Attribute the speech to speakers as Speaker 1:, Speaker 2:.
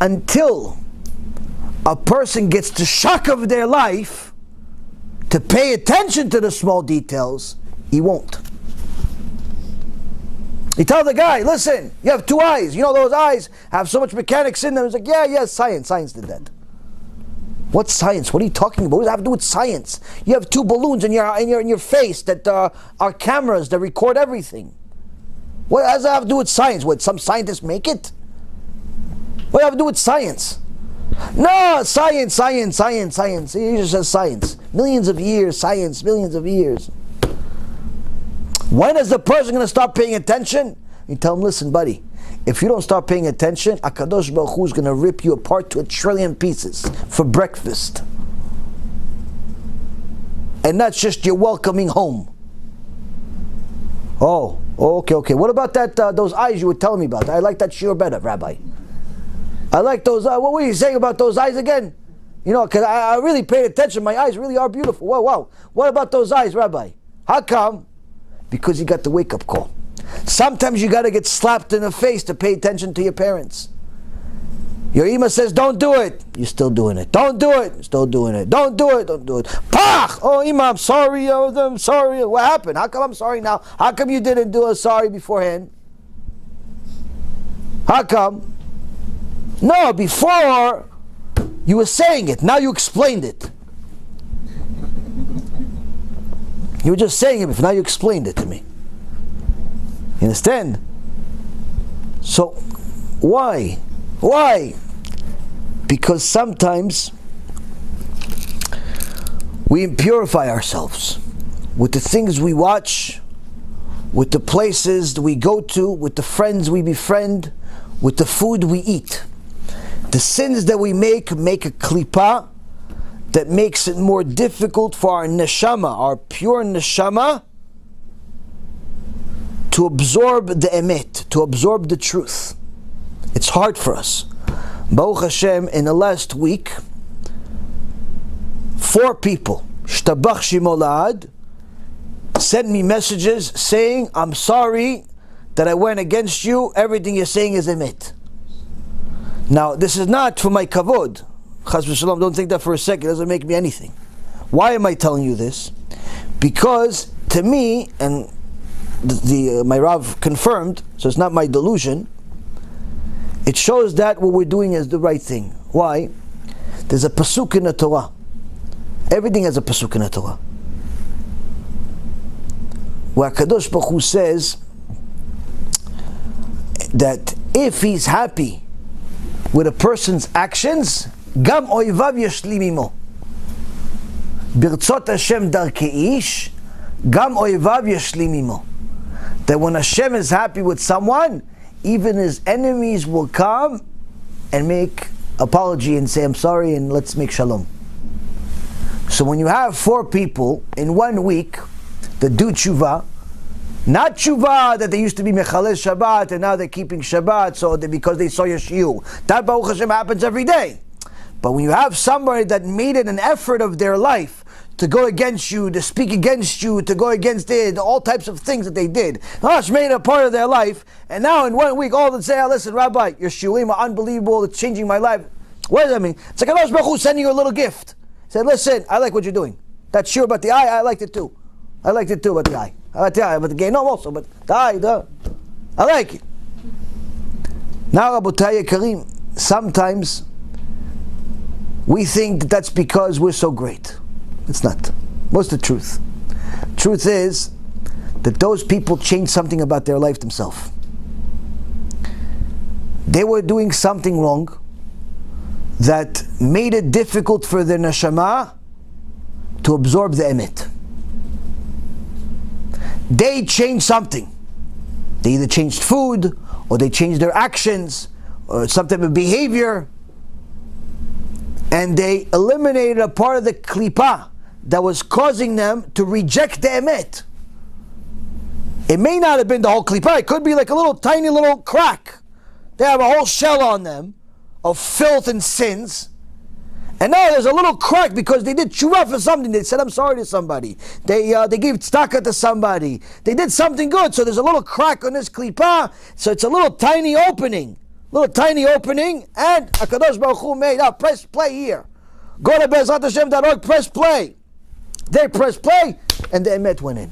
Speaker 1: Until a person gets the shock of their life to pay attention to the small details, he won't. You tell the guy, listen, you have two eyes. You know those eyes have so much mechanics in them. He's like, yeah, science did that. What science? What are you talking about? What does that have to do with science? You have two balloons in your face that are cameras that record everything. What does that have to do with science? What, some scientists make it? What does that have to do with science? No, science. He just says science. Millions of years, science, millions of years. When is the person going to start paying attention? You tell him, listen, buddy, if you don't start paying attention, HaKadosh Baruch Hu is going to rip you apart to 1 trillion pieces for breakfast. And that's just your welcoming home. Oh, okay. What about those eyes you were telling me about? I like that shiur better, Rabbi. I like those eyes. What were you saying about those eyes again? You know, because I really paid attention. My eyes really are beautiful. Wow. What about those eyes, Rabbi? How come? Because you got the wake-up call. Sometimes you got to get slapped in the face to pay attention to your parents. Your imam says, don't do it. You're still doing it. Don't do it. You're still doing it. Don't do it. Pach! Oh, imam, I'm sorry. I'm sorry. What happened? How come I'm sorry now? How come you didn't do a sorry beforehand? How come? No, before you were saying it. Now you explained it. You were just saying it before. Now you explained it to me. You understand? So, why? Because sometimes we impurify ourselves with the things we watch, with the places that we go to, with the friends we befriend, with the food we eat. The sins that we make a Klippah that makes it more difficult for our neshamah, our pure neshamah, to absorb the emet, to absorb the truth. It's hard for us. Baruch Hashem, in the last week, 4 people, Shtabach Shimolad, sent me messages saying, I'm sorry that I went against you, everything you're saying is emet. Now, this is not for my kavod. Chas v'shalom, don't think that for a second, it doesn't make me anything. Why am I telling you this? Because to me, and my Rav confirmed, so it's not my delusion, it shows that what we're doing is the right thing. Why? There's a pasuk in the Torah. Everything has a pasuk in the Torah. Where HaKadosh Baruch Hu says that if he's happy with a person's actions, Gam oivav yashlim imo. Birtzot Hashem darkei ish, Gam oivav yashlim imo. That when Hashem is happy with someone, even his enemies will come and make apology and say, I'm sorry, and let's make shalom. So when you have 4 people in 1 week that do tshuva, not tshuva that they used to be mechalel Shabbat and now they're keeping Shabbat because they saw your shiur. That Baruch Hashem happens every day. But when you have somebody that made it an effort of their life to go against you, to speak against you, to go against it, all types of things that they did, Hash made it a part of their life, and now in 1 week all of them say, listen, Rabbi, your shiurim are unbelievable, it's changing my life. What does that mean? It's like HaKadosh Baruch Hu sending you a little gift. He said, listen, I like what you're doing. That shiur about the eye, I liked it too. I liked it too about the eye. I like the eye, about the gain also, but the eye, I like it. Now, Rabotai Karim, sometimes we think that that's because we're so great. It's not. What's the truth? Truth is that those people changed something about their life themselves. They were doing something wrong that made it difficult for their neshamah to absorb the emet. They changed something. They either changed food, or they changed their actions, or some type of behavior, and they eliminated a part of the klippah that was causing them to reject the emet. It may not have been the whole klippah, it could be like a little tiny little crack. They have a whole shell on them of filth and sins, and now there's a little crack because they did tshuva for something. They said I'm sorry to somebody. They gave tzedakah to somebody. They did something good, so there's a little crack on this klippah, so it's a little tiny opening. little tiny opening, and HaKadosh Baruch Hu made up. Press play here. Go to Be'ezratHashem.org, press play. They press play, and the emet went in.